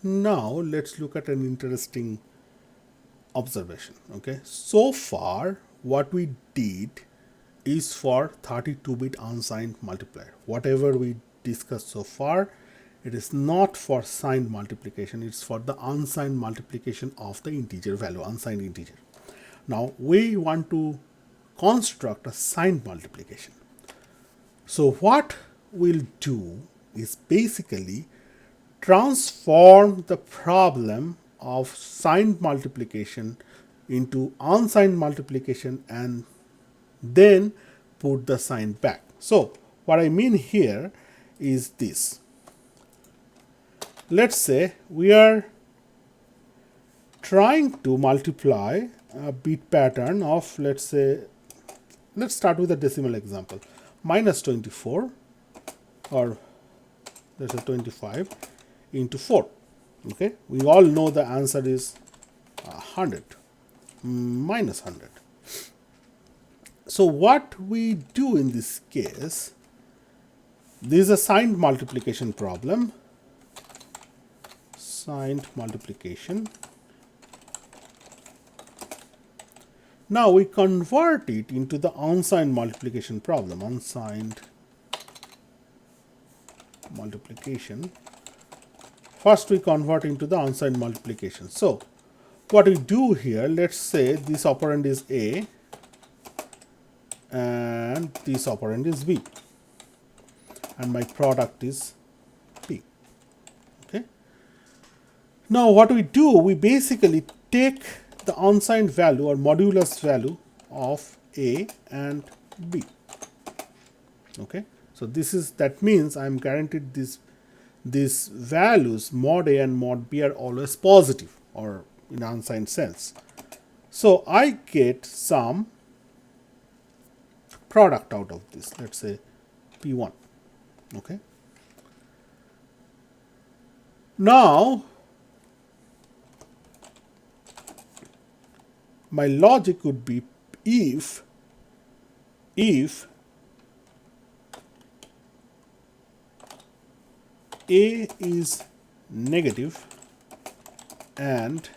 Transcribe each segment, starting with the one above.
Now let's look at an interesting observation. Okay, so far what we did is for 32-bit unsigned multiplier. Whatever we discussed so far, it is not for signed multiplication, it's for the unsigned multiplication of the integer value, unsigned integer. Now we want to construct a signed multiplication. So what we'll do is basically transform the problem of signed multiplication into unsigned multiplication and then put the sign back. So what I mean here is this. Let's say we are trying to multiply a bit pattern of, let's start with a decimal example, minus 24, or let's say 25 into 4. Okay, we all know the answer is 100 minus 100. So what we do in this case, this is a signed multiplication problem. Signed multiplication. Now we convert it into the unsigned multiplication problem. Unsigned multiplication. First we convert into the unsigned multiplication. So what we do here, let's say this operand is A and this operand is B and my product is P. Okay. Now what we do, we basically take the unsigned value or modulus value of A and B. Okay. So that means I am guaranteed these values mod A and mod B are always positive or in unsigned sense. So I get some product out of this, let's say P1. Okay. Now my logic would be if A is negative and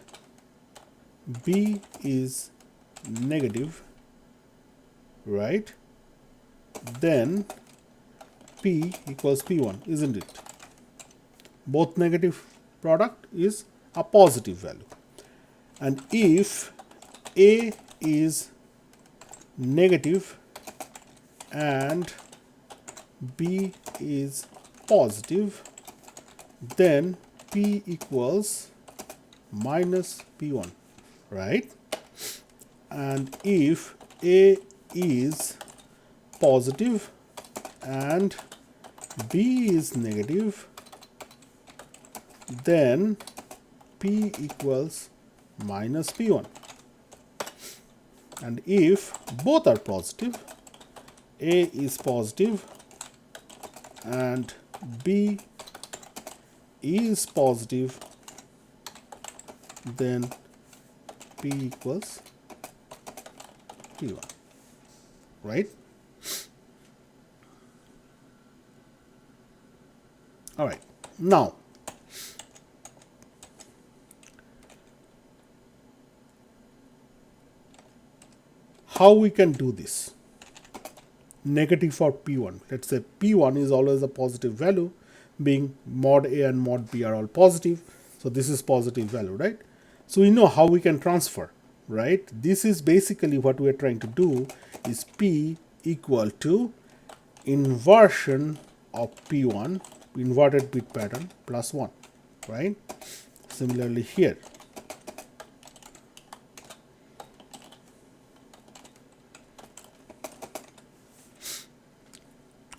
B is negative, right, then P equals P1, isn't it? Both negative product is a positive value. And if A is negative and B is positive, then P equals minus P1, right? And if A is positive and B is negative, then P equals minus P1. And if both are positive, A is positive and B is positive, then P equals P1, right? All right, now how we can do this? Negative for P1. Let's say P1 is always a positive value, being mod A and mod B are all positive. So this is positive value, right? So we know how we can transfer, right? This is basically what we are trying to do is P equal to inversion of P1, inverted bit pattern, plus 1, right? Similarly here.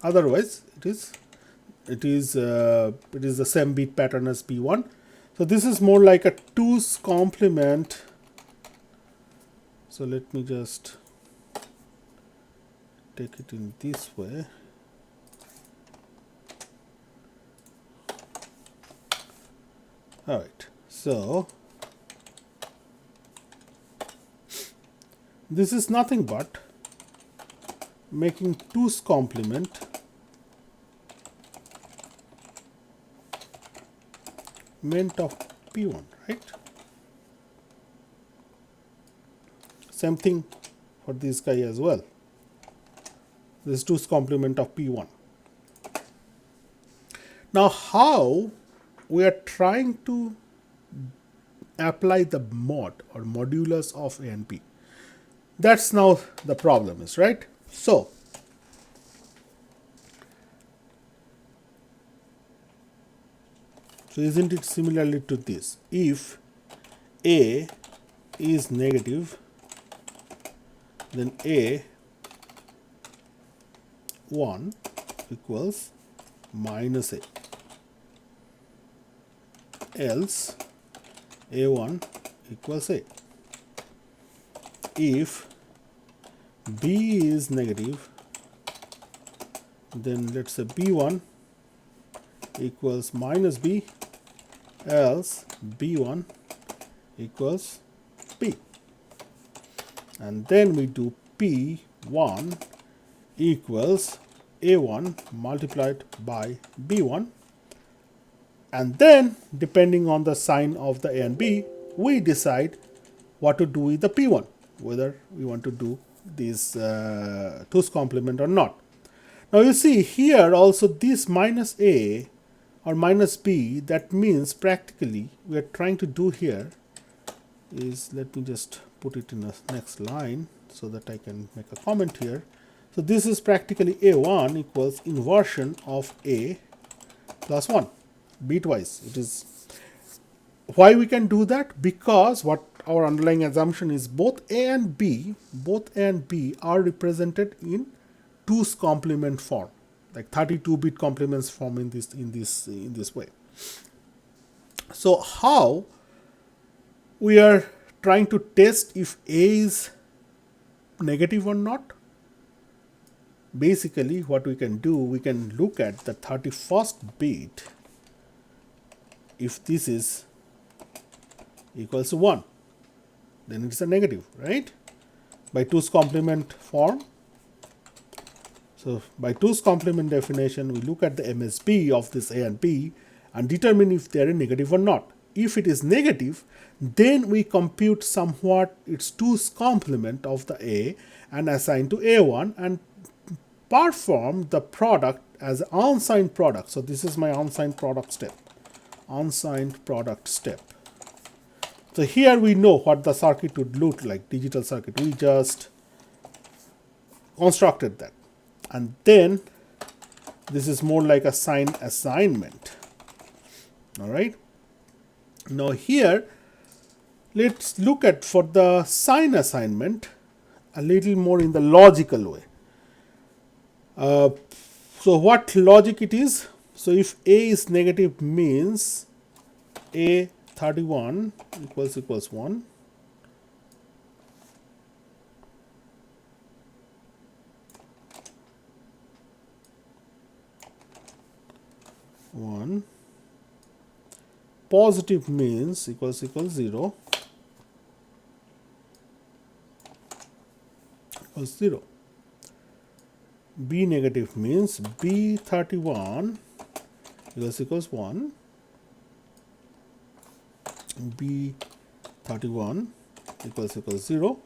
Otherwise, it is the same bit pattern as P1. So this is more like a 2's complement. So let me just take it in this way. All right. So this is nothing but making 2's complement of P1, right? Same thing for this guy as well. This is 2's complement of P1. Now, how we are trying to apply the mod or modulus of A and B? That's now the problem is, right? So isn't it similarly to this? If A is negative, then A1 equals minus A. Else A1 equals A. If B is negative, then let's say B1 equals minus B, else B1 equals B. And then we do P1 equals A1 multiplied by B1. And then, depending on the sign of the A and B, we decide what to do with the P1, whether we want to do this 2's complement or not. Now you see here also this minus A or minus B, that means practically we are trying to do here is, let me just put it in the next line so that I can make a comment here. So this is practically A1 equals inversion of A plus 1. Bitwise. It is why we can do that, because what our underlying assumption is both A and B are represented in 2's complement form, like 32-bit complements form in this way. So how we are trying to test if A is negative or not? Basically what we can do, we can look at the 31st bit. If this is equals to 1, then it's a negative, right? By 2's complement form. So by 2's complement definition, we look at the MSB of this A and B and determine if they are negative or not. If it is negative, then we compute somewhat its 2's complement of the A and assign to A1 and perform the product as an unsigned product. So this is my unsigned product step. Unsigned product step. So here we know what the circuit would look like, digital circuit. We just constructed that. And then this is more like a sign assignment. All right. Now here, let's look at for the sign assignment a little more in the logical way. So what logic it is? So if A is negative means A31 equals 1. Positive means equals 0 equals 0. B negative means B31 equals 1. B31 equals 0.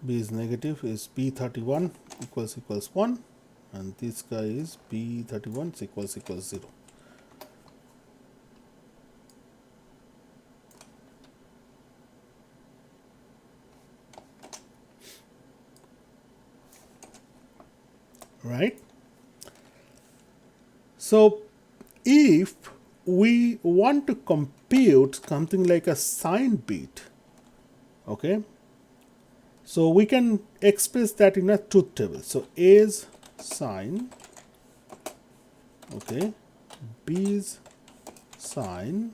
B is negative is B31 equals 1, and this guy is B31 equals 0. Right? So if we want to compute something like a sign bit, okay, so we can express that in a truth table. So A's sign, okay, B's sign,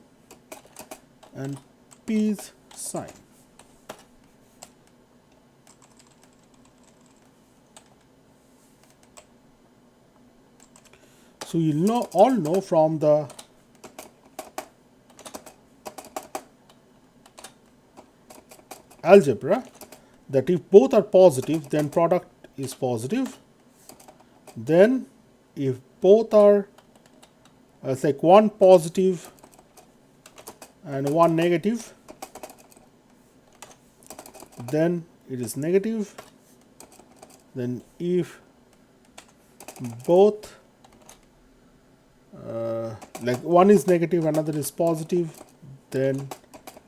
and P's sign. So you all know from the algebra that if both are positive, then product is positive, Then if both are like one positive and one negative, then it is negative. Then if both like one is negative, another is positive, then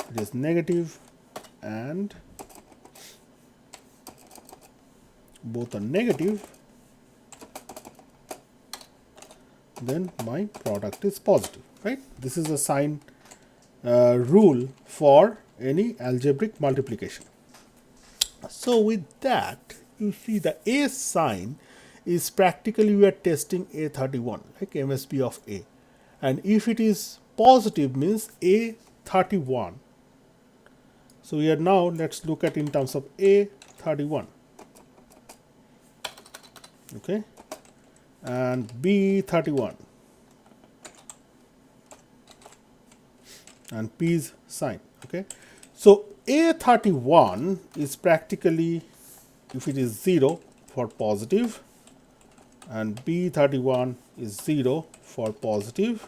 it is negative, and both are negative, then my product is positive, right? This is a sign rule for any algebraic multiplication. So with that, you see the A sign is practically we are testing A31, like MSB of A. And if it is positive means A31. So we are now, let's look at in terms of A31. Okay. And B31. And P's sign. Okay. So A31 is practically, if it is 0 for positive, and B31 is 0 for positive,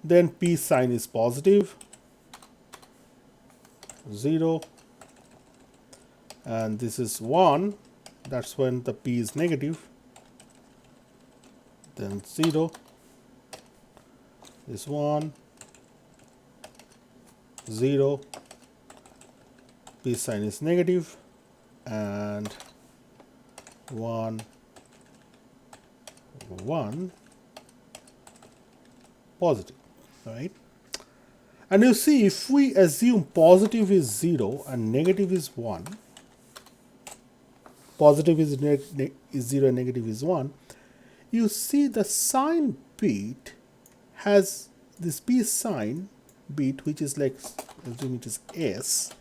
then P sign is positive, 0, and this is 1, that's when the P is negative, then 0 is 1, 0, P sign is negative, and 1, 1 positive, right? And you see, if we assume positive is 0 and negative is 1, positive is 0 and negative is 1, you see the sign bit has this P sign bit, which is like, assume it is S,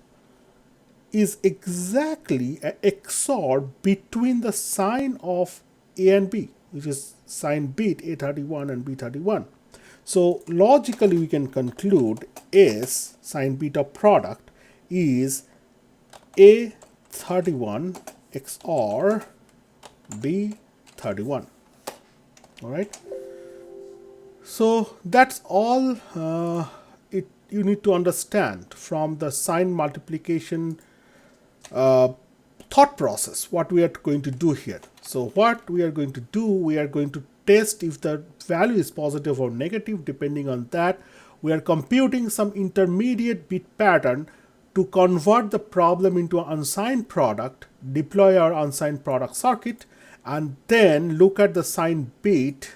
is exactly a XOR between the sign of A and B, which is sign bit A31 and B31. So logically we can conclude S sign bit of product is A31 XOR B31. All right. So that's all you need to understand from the sign multiplication thought process, what we are going to do here. So what we are going to do, we are going to test if the value is positive or negative. Depending on that, we are computing some intermediate bit pattern to convert the problem into an unsigned product, deploy our unsigned product circuit, and then look at the sign bit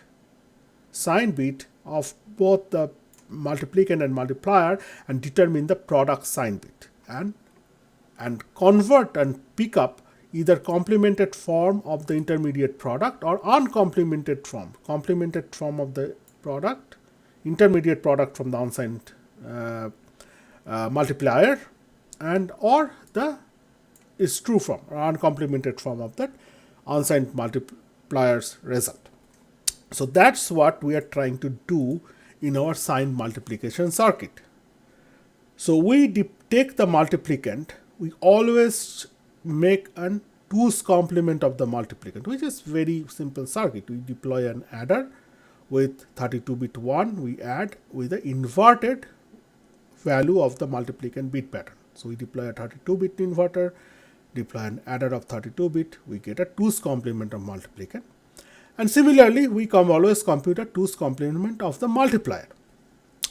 of both the multiplicand and multiplier and determine the product sign bit, and convert and pick up either complemented form of the intermediate product or uncomplemented form, complemented form of the product, intermediate product from the unsigned multiplier, and or the is true form or uncomplemented form of that unsigned multiplier's result. So that's what we are trying to do in our sign multiplication circuit. So we take the multiplicand, we always make an 2's complement of the multiplicand, which is very simple circuit. We deploy an adder with 32-bit 1, we add with the inverted value of the multiplicand bit pattern. So we deploy a 32-bit inverter, deploy an adder of 32-bit, we get a 2's complement of multiplicand. And similarly, we always compute a 2's complement of the multiplier.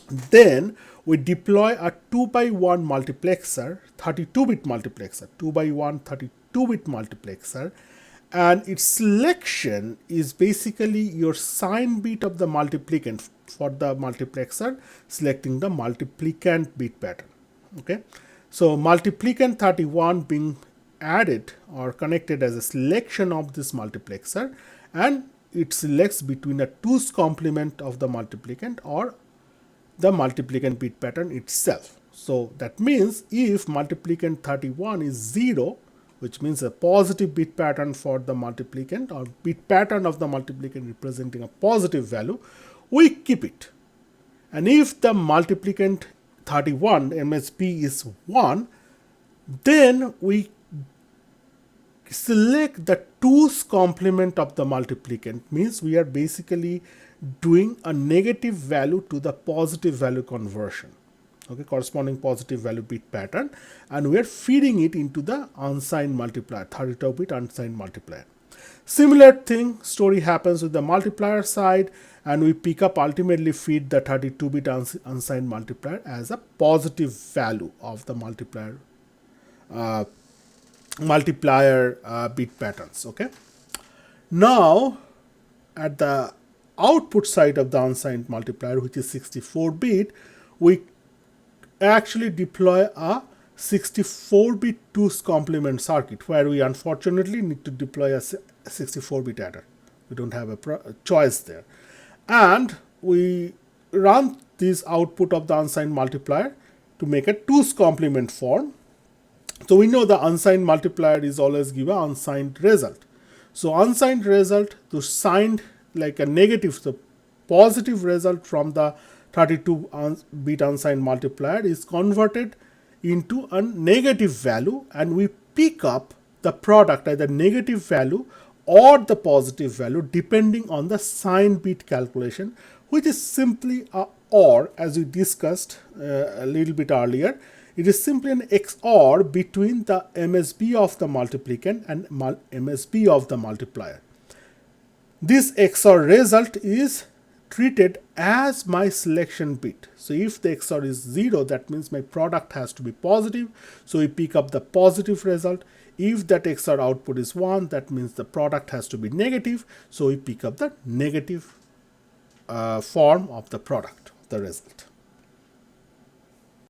Then we deploy a 2x1 multiplexer, 32-bit multiplexer, 2x1 32-bit multiplexer, and its selection is basically your sign bit of the multiplicand for the multiplexer, selecting the multiplicand bit pattern. Okay, so multiplicand 31 being added or connected as a selection of this multiplexer, and it selects between a 2's complement of the multiplicand or the multiplicand bit pattern itself. So that means if multiplicand 31 is 0, which means a positive bit pattern for the multiplicand or bit pattern of the multiplicand representing a positive value, we keep it. And if the multiplicand 31 MSB is 1, then we select the 2's complement of the multiplicand, means we are basically doing a negative value to the positive value conversion, okay, corresponding positive value bit pattern, and we are feeding it into the unsigned multiplier, 32-bit unsigned multiplier. Similar thing story happens with the multiplier side, and we pick up, ultimately feed the 32-bit unsigned multiplier as a positive value of the multiplier bit patterns. Okay, now at the output side of the unsigned multiplier, which is 64-bit, we actually deploy a 64-bit 2's complement circuit, where we unfortunately need to deploy a 64-bit adder. We don't have a choice there, and we run this output of the unsigned multiplier to make a 2's complement form. So we know the unsigned multiplier is always give an unsigned result. So unsigned result to signed, like a negative, the positive result from the 32-bit unsigned multiplier is converted into a negative value, and we pick up the product, either negative value or the positive value, depending on the signed bit calculation, which is simply a OR, as we discussed a little bit earlier. It is simply an XOR between the MSB of the multiplicand and MSB of the multiplier. This XOR result is treated as my selection bit. So if the XOR is 0, that means my product has to be positive, so we pick up the positive result. If that XOR output is 1, that means the product has to be negative, so we pick up the negative form of the product, the result.